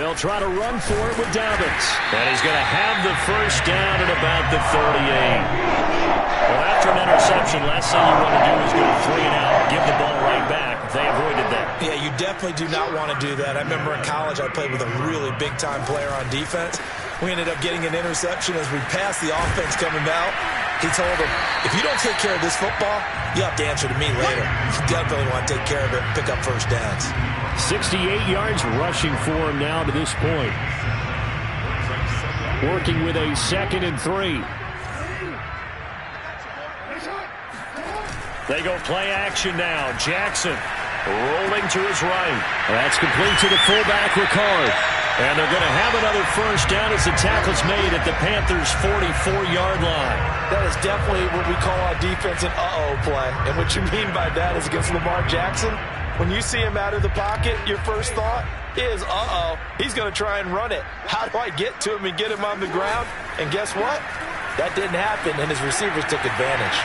They'll try to run for it with Dobbins. And he's going to have the first down at about the 38. Well, after an interception, last thing you want to do is go 3 and out, give the ball right back. They avoided that. Yeah, you definitely do not want to do that. I remember in college I played with a really big-time player on defense. We ended up getting an interception as we passed the offense coming out. He told him, if you don't take care of this football, you have to answer to me later. You definitely want to take care of it and pick up first downs. 68 yards rushing for him now to this point. Working with a 2nd and 3. They go play action now. Jackson rolling to his right. That's complete to the fullback, Ricard. And they're going to have another first down as the tackle's made at the Panthers' 44-yard line. That is definitely what we call our defense an uh-oh play. And what you mean by that is against Lamar Jackson, when you see him out of the pocket, your first thought is, uh-oh, he's going to try and run it. How do I get to him and get him on the ground? And guess what? That didn't happen, and his receivers took advantage.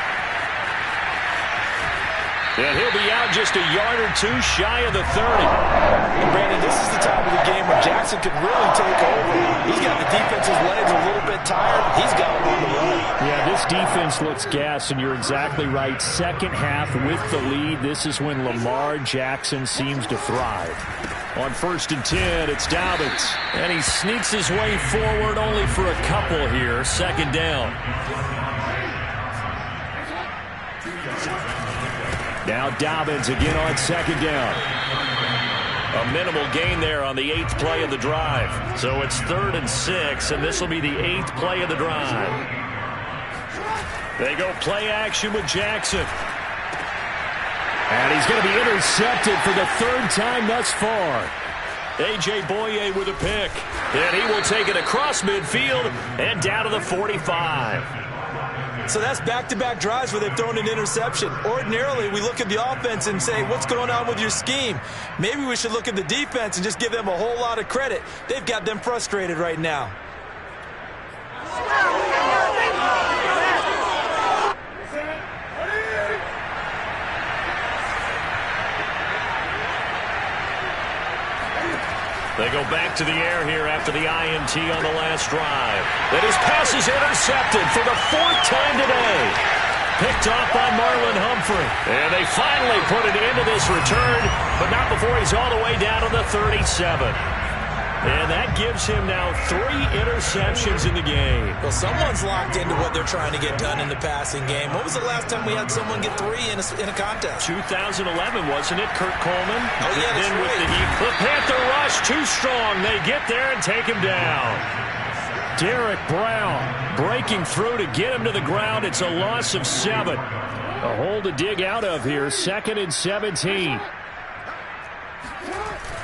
And he'll be out just a yard or 2 shy of the 30. And Brandon, this is the time of the game where Jackson could really take over. He's got the defense's legs a little bit tired. He's got him on the run. Yeah, this defense looks gassed, and you're exactly right. Second half with the lead, this is when Lamar Jackson seems to thrive. On 1st and 10, it's Dobbins. And he sneaks his way forward only for a couple here. 2nd down. Now Dobbins again on 2nd down. A minimal gain there on the 8th play of the drive. So it's 3rd and 6, and this will be the 8th play of the drive. They go play action with Jackson. And he's going to be intercepted for the 3rd time thus far. A.J. Boye with a pick. And he will take it across midfield and down to the 45. So that's back-to-back drives where they've thrown an interception. Ordinarily, we look at the offense and say, what's going on with your scheme? Maybe we should look at the defense and just give them a whole lot of credit. They've got them frustrated right now. They go back to the air here after the INT on the last drive. And his pass is intercepted for the 4th time today. Picked off by Marlon Humphrey. And they finally put it into this return, but not before he's all the way down to the 37. And that gives him now 3 interceptions in the game. Well, someone's locked into what they're trying to get done in the passing game. When was the last time we had someone get 3 in a contest? 2011, wasn't it, Kurt Coleman? Oh, yeah, that's right. The Panther rush too strong. They get there and take him down. Derek Brown breaking through to get him to the ground. It's a loss of 7. A hole to dig out of here. 2nd and 17.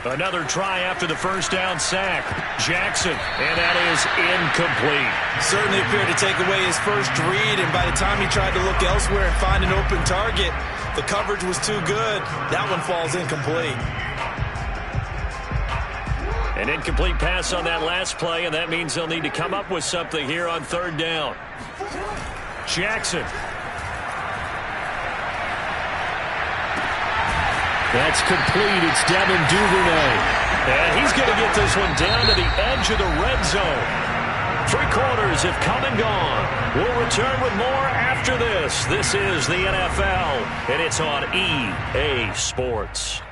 Another try after the first down sack. Jackson, and that is incomplete. Certainly appeared to take away his first read, and by the time he tried to look elsewhere and find an open target, the coverage was too good. That one falls incomplete. An incomplete pass on that last play, and that means they'll need to come up with something here on 3rd down. Jackson. That's complete. It's Devin Duvernay. And he's going to get this one down to the edge of the red zone. 3 quarters have come and gone. We'll return with more after this. This is the NFL, and it's on EA Sports.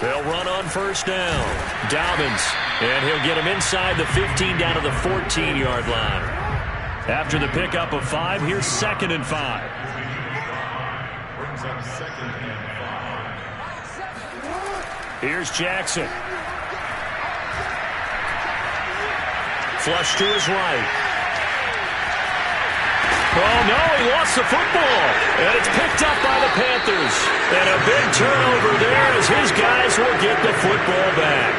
They'll run on 1st down. Dobbins, and he'll get him inside the 15 down to the 14-yard line. After the pickup of 5, here's 2nd and 5. Brings up 2nd and 5. Here's Jackson. Flush to his right. Oh, no, he lost the football. And it's picked up by the Panthers. And a big turnover there as his guys will get the football back.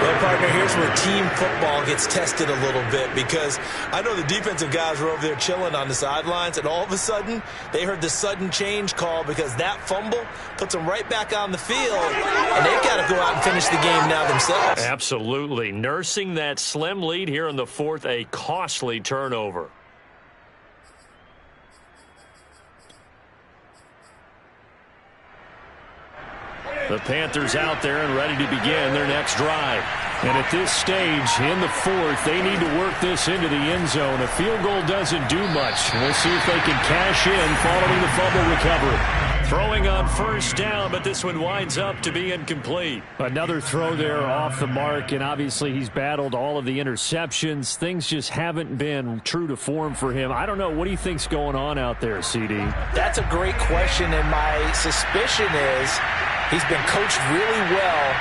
Well, partner, here's where team football gets tested a little bit, because I know the defensive guys were over there chilling on the sidelines, and all of a sudden they heard the sudden change call because that fumble puts them right back on the field, and they've got to go out and finish the game now themselves. Absolutely. Nursing that slim lead here in the 4th, a costly turnover. The Panthers out there and ready to begin their next drive. And at this stage, in the fourth, they need to work this into the end zone. A field goal doesn't do much. We'll see if they can cash in following the fumble recovery. Throwing on first down, but this one winds up to be incomplete. Another throw there off the mark, and obviously he's battled all of the interceptions. Things just haven't been true to form for him. I don't know. What do you think's going on out there, CD? That's a great question, and my suspicion is he's been coached really well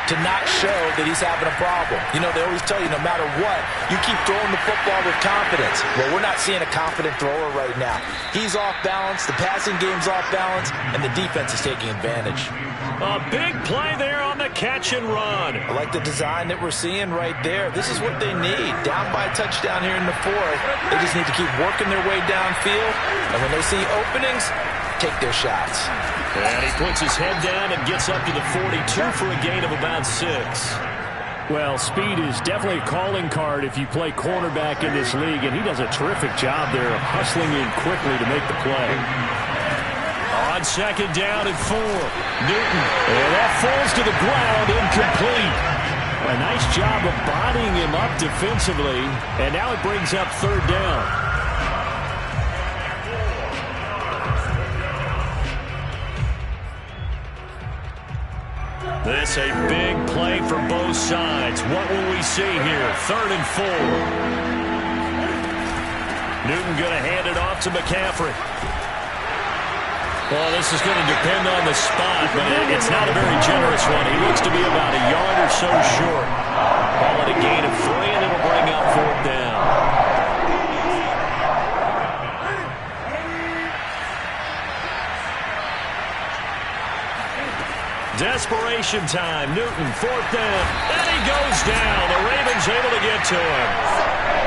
to not show that he's having a problem. You know, they always tell you no matter what, you keep throwing the football with confidence. Well, we're not seeing a confident thrower right now. He's off balance, the passing game's off balance, and the defense is taking advantage. A big play there on the catch and run. I like the design that we're seeing right there. This is what they need. Down by a touchdown here in the fourth. They just need to keep working their way downfield, and when they see openings, take their shots. And he puts his head down and gets up to the 42 for a gain of about 6. Well, speed is definitely a calling card if you play cornerback in this league, and he does a terrific job there of hustling in quickly to make the play. On second down and 4, Newton. And that falls to the ground, incomplete. A nice job of bodying him up defensively, and now it brings up third down. This a big play for both sides. What will we see here? Third and 4. Newton going to hand it off to McCaffrey. Well, this is going to depend on the spot, but it's not a very generous one. He looks to be about a yard or so short. Call it a gain of 3, and it'll bring up fourth down. Desperation time. Newton, fourth down. And he goes down. The Ravens able to get to him.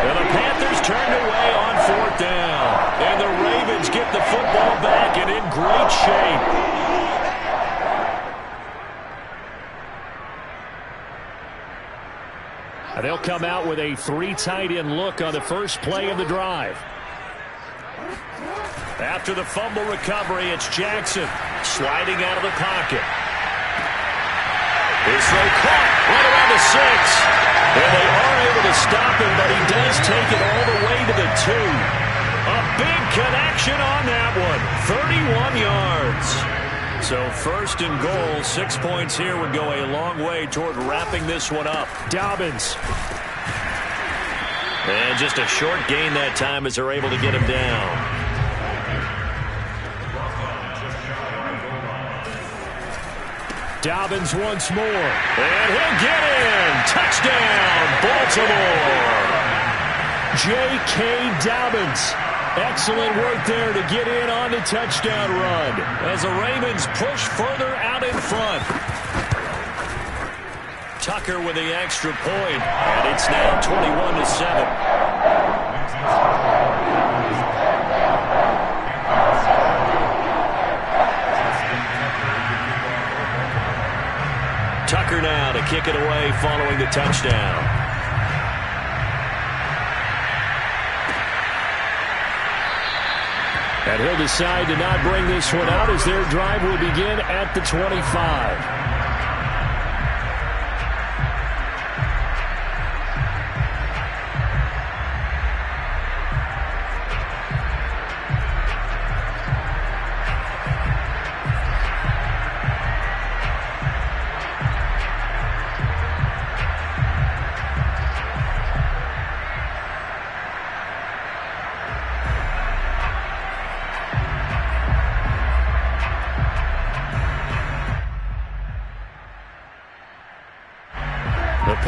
And the Panthers turned away on fourth down. And the Ravens get the football back and in great shape. And they'll come out with a 3 tight end look on the first play of the drive. After the fumble recovery, it's Jackson sliding out of the pocket. His throw caught right around the 6. And they are able to stop him, but he does take it all the way to the 2. A big connection on that one. 31 yards. So first and goal, 6 points here would go a long way toward wrapping this one up. Dobbins. And just a short gain that time as they're able to get him down. Dobbins once more. And he'll get in. Touchdown, Baltimore. J.K. Dobbins. Excellent work there to get in on the touchdown run as the Ravens push further out in front. Tucker with the extra point, and it's now 21-7. Tucker now to kick it away following the touchdown. And he'll decide to not bring this one out as their drive will begin at the 25.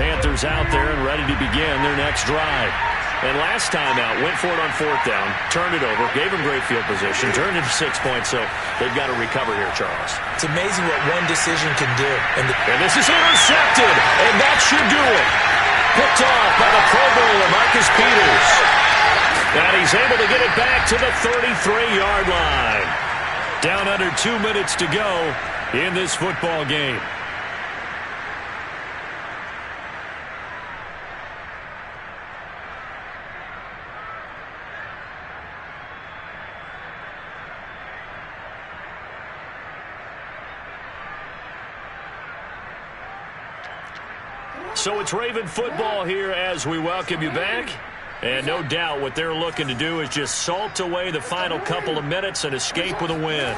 Panthers out there and ready to begin their next drive. And last time out, went for it on fourth down, turned it over, gave them great field position, turned it to 6 points, so they've got to recover here, Charles. It's amazing what one decision can do. And this is intercepted, and that should do it. Picked off by the Pro Bowler, Marcus Peters. And he's able to get it back to the 33-yard line. Down under 2 minutes to go in this football game. So it's Raven football here as we welcome you back. And no doubt what they're looking to do is just salt away the final couple of minutes and escape with a win.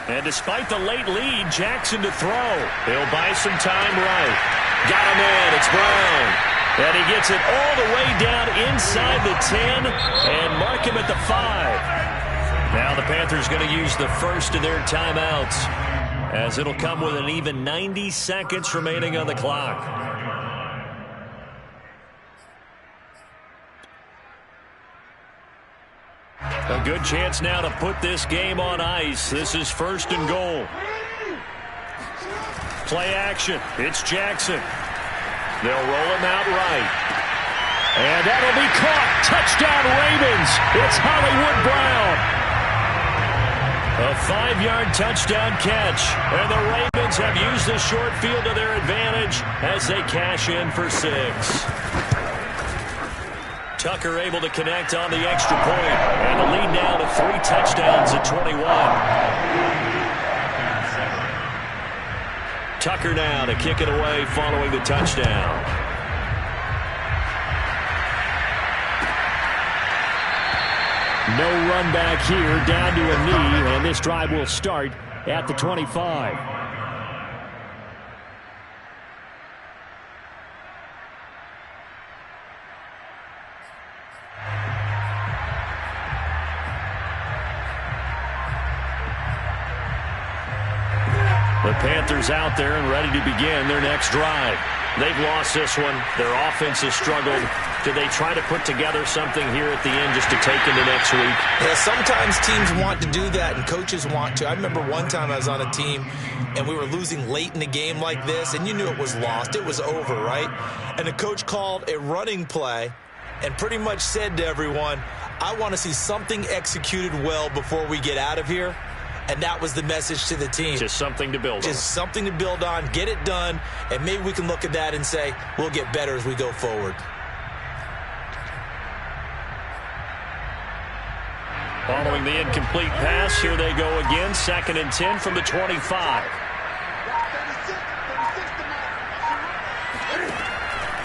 And despite the late lead, Jackson to throw. He'll buy some time right. Got him in. It's Brown. And he gets it all the way down inside the 10 and mark him at the 5. Now the Panthers going to use the first of their timeouts, as it'll come with an even 90 seconds remaining on the clock. A good chance now to put this game on ice. This is 1st and goal. Play action. It's Jackson. They'll roll him out right. And that'll be caught. Touchdown Ravens. It's Hollywood Brown. A 5-yard touchdown catch. And the Ravens have used the short field to their advantage as they cash in for 6. Tucker able to connect on the extra point. And the lead now to 3 touchdowns at 21. Tucker now to kick it away following the touchdown. No run back here, down to a knee, and this drive will start at the 25. The Panthers out there and ready to begin their next drive. They've lost this one. Their offense has struggled. Do they try to put together something here at the end just to take into next week? Yeah, sometimes teams want to do that and coaches want to. I remember one time I was on a team and we were losing late in the game like this, and you knew it was lost. It was over, right? And the coach called a running play and pretty much said to everyone, I want to see something executed well before we get out of here. And that was the message to the team. Just something to build on. Just something to build on, get it done, and maybe we can look at that and say, we'll get better as we go forward. Following the incomplete pass, here they go again. 2nd and 10 from the 25.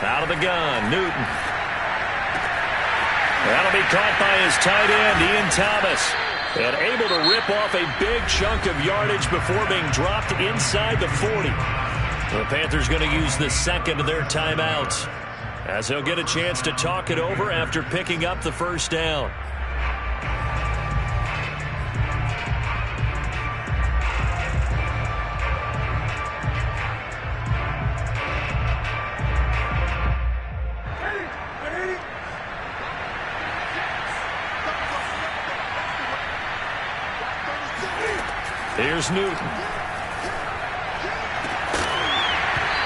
Out of the gun, Newton. That'll be caught by his tight end, Ian Thomas. And able to rip off a big chunk of yardage before being dropped inside the 40. The Panthers going to use the second of their timeouts, as they'll get a chance to talk it over after picking up the first down. Here's Newton.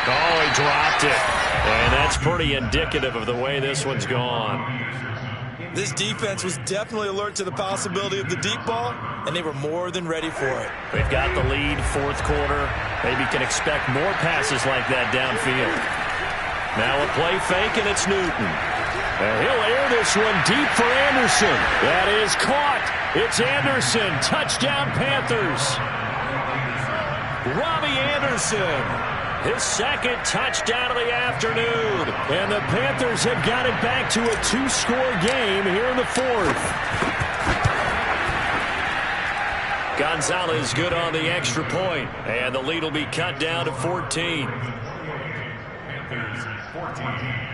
Oh, he dropped it. And that's pretty indicative of the way this one's gone. This defense was definitely alert to the possibility of the deep ball, and they were more than ready for it. They've got the lead, 4th quarter. Maybe can expect more passes like that downfield. Now a play fake, and it's Newton. And he'll air this one deep for Anderson. That is caught. It's Anderson. Touchdown, Panthers. Robbie Anderson. His 2nd touchdown of the afternoon. And the Panthers have got it back to a 2-score game here in the 4th. Gonzalez good on the extra point. And the lead will be cut down to 14. Panthers 14.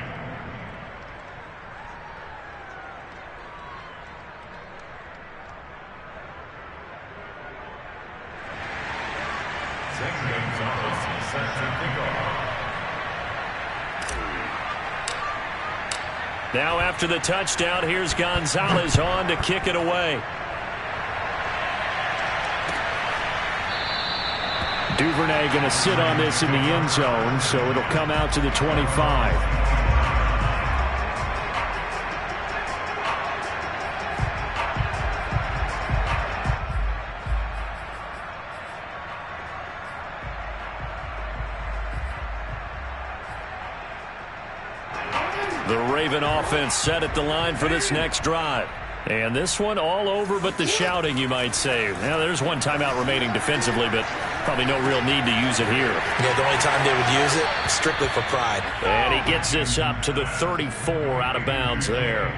Now after the touchdown, here's Gonzalez on to kick it away. Duvernay going to sit on this in the end zone, so it'll come out to the 25. The Raven offense set at the line for this next drive. And this one all over but the shouting, you might say. Now, there's one timeout remaining defensively, but Probably no real need to use it here. Yeah, the only time they would use it, strictly for pride. And he gets this up to the 34, out of bounds there.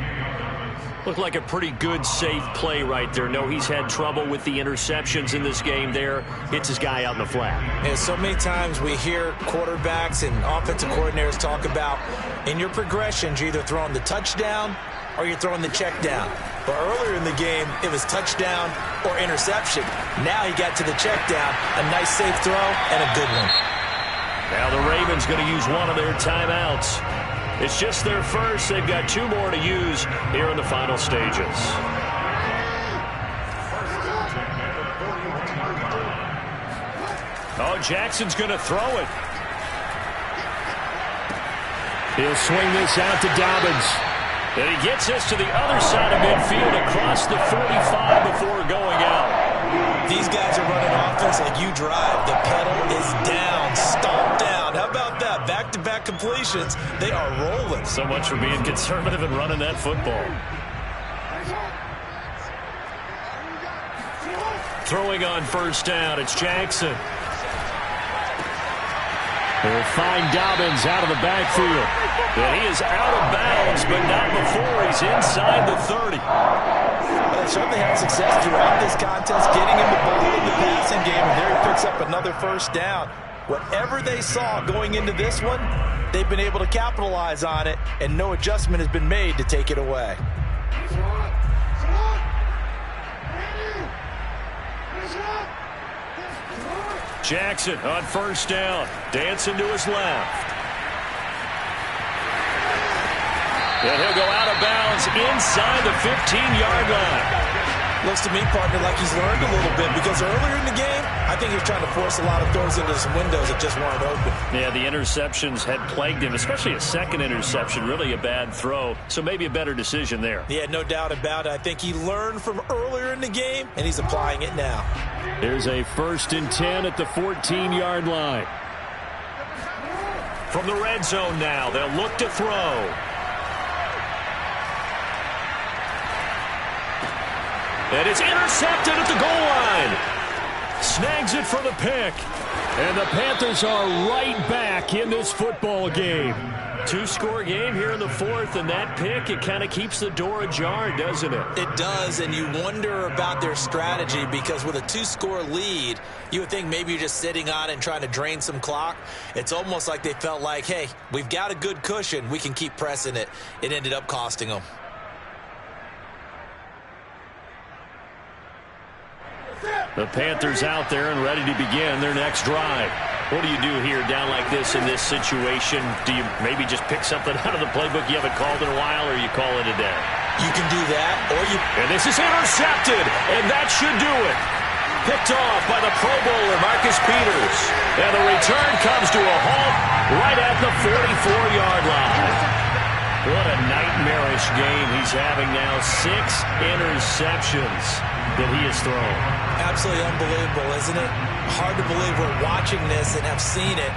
Looked like a pretty good, safe play right there. No, he's had trouble with the interceptions in this game there. Hits his guy out in the flat. And so many times we hear quarterbacks and offensive coordinators talk about, in your progressions, you're either throwing the touchdown or you're throwing the check down. But earlier in the game, it was touchdown or interception. Now he got to the check down, a nice safe throw, and a good one. Now the Ravens going to use one of their timeouts. It's just their first. They've got 2 more to use here in the final stages. Oh, Jackson's going to throw it. He'll swing this out to Dobbins. And he gets this to the other side of midfield across the 45 before going out. These guys are running offense like you drive. The pedal is down, stomped down. How about that? Back-to-back completions. They are rolling. So much for being conservative and running that football. Throwing on first down, it's Jackson. They'll find Dobbins out of the backfield. And he is out of bounds, but not before he's inside the 30. Well, they certainly had success throughout this contest, getting him the ball in the passing game, and there he picks up another first down. Whatever they saw going into this one, they've been able to capitalize on it, and no adjustment has been made to take it away. Jackson on first down, dancing to his left. And he'll go out of bounds inside the 15-yard line. Looks to me, partner, like he's learned a little bit, because earlier in the game, I think he was trying to force a lot of throws into some windows that just weren't open. Yeah, the interceptions had plagued him, especially a second interception, really a bad throw. So maybe a better decision there. Yeah, no doubt about it. I think he learned from earlier in the game, and he's applying it now. Here's a 1st and 10 at the 14-yard line. From the red zone now, they'll look to throw. And it's intercepted at the goal line. Snags it for the pick. And the Panthers are right back in this football game. 2-score game here in the 4th, and that pick, it kind of keeps the door ajar, doesn't it? It does, and you wonder about their strategy, because with a 2-score lead, you would think maybe you're just sitting on it and trying to drain some clock. It's almost like they felt like, hey, we've got a good cushion. We can keep pressing it. It ended up costing them. The Panthers out there and ready to begin their next drive. What do you do here down like this in this situation? Do you maybe just pick something out of the playbook you haven't called in a while, or you call it a day? You can do that, or you... And this is intercepted, and that should do it. Picked off by the Pro Bowler, Marcus Peters. And the return comes to a halt right at the 44-yard line. What a nightmarish game he's having now. 6 interceptions that he has thrown. Absolutely unbelievable, isn't it? Hard to believe we're watching this and have seen it,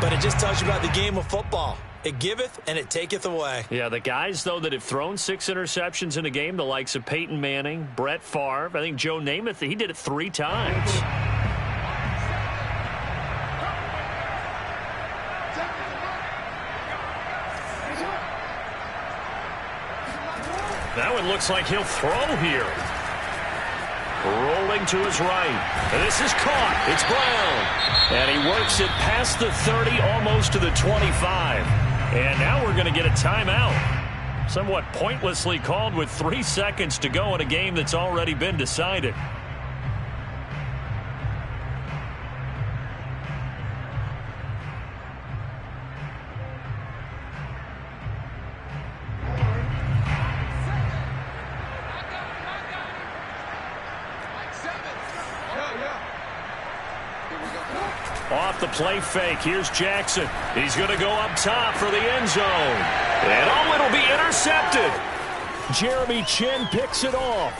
but it just tells you about the game of football. It giveth and it taketh away. Yeah, the guys, though, that have thrown 6 interceptions in a game, the likes of Peyton Manning, Brett Favre, I think Joe Namath, he did it 3 times. That one looks like he'll throw here. Rolling to his right. And this is caught. It's Brown. And he works it past the 30, almost to the 25. And now we're going to get a timeout. Somewhat pointlessly called with 3 seconds to go in a game that's already been decided. Off the play fake, here's Jackson. He's going to go up top for the end zone. And oh, it'll be intercepted. Jeremy Chin picks it off.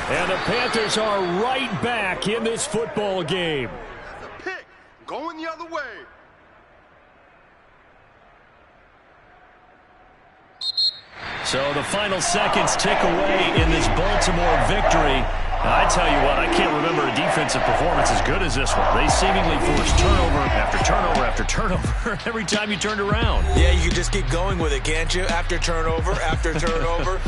And the Panthers are right back in this football game. That's a pick, going the other way. So the final seconds tick away in this Baltimore victory. I tell you what, I can't remember a defensive performance as good as this one. They seemingly forced turnover after turnover after turnover every time you turned around. Yeah, you can just keep going with it, can't you? After turnover, after turnover.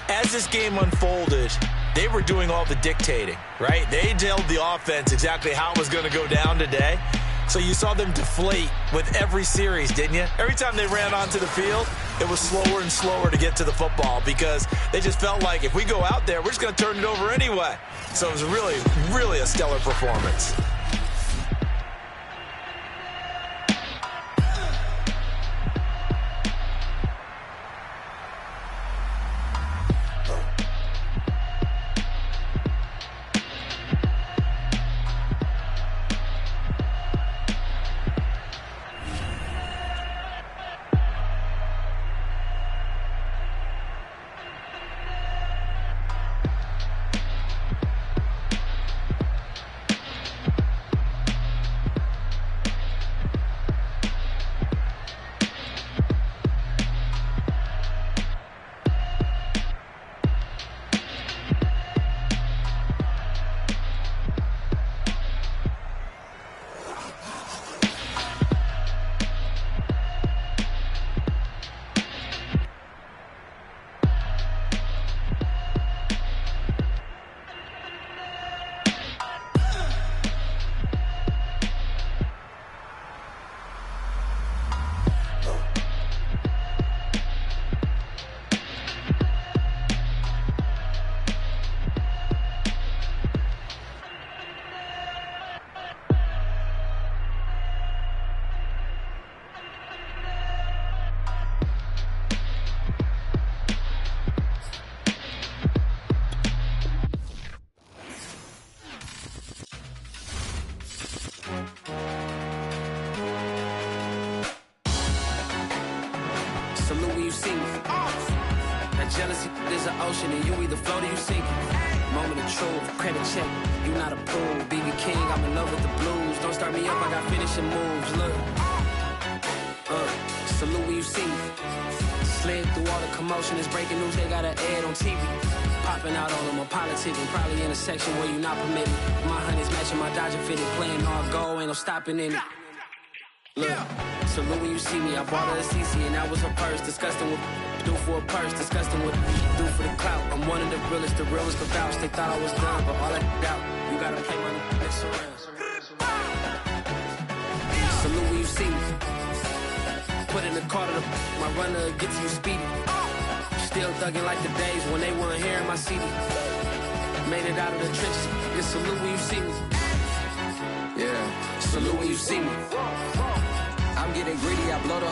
As this game unfolded, they were doing all the dictating, right? They told the offense exactly how it was going to go down today. So you saw them deflate with every series, didn't you? Every time they ran onto the field, it was slower and slower to get to the football because they just felt like if we go out there, we're just going to turn it over anyway. So it was really, really a stellar performance. Salute when you see me. That jealousy is an ocean, and you either float or you sink it. Moment of truth, credit check, you not approved. BB King, I'm in love with the blues. Don't start me up, I got finishing moves. Look, salute when you see me. Slid through all the commotion, it's breaking news, they got an ad on TV. Popping out on them, I'm politicking, probably in a section where you not permitted. My honey's matching my Dodger fitted, playing all goal, ain't no stopping in it. Look, salute when you see me, I bought her a CC and that was her purse. Disgusting what do for a purse, disgusting what do for the clout. I'm one of the realest can vouch. They thought I was done, but all that out, you gotta play my next around. Salute when you see me. Put in the car to my runner gets you speedy. Still thugging like the days when they weren't here in my CD. Made it out of the trenches. Just salute when you see me. Yeah, salute when you see me. I'm getting greedy, I blow the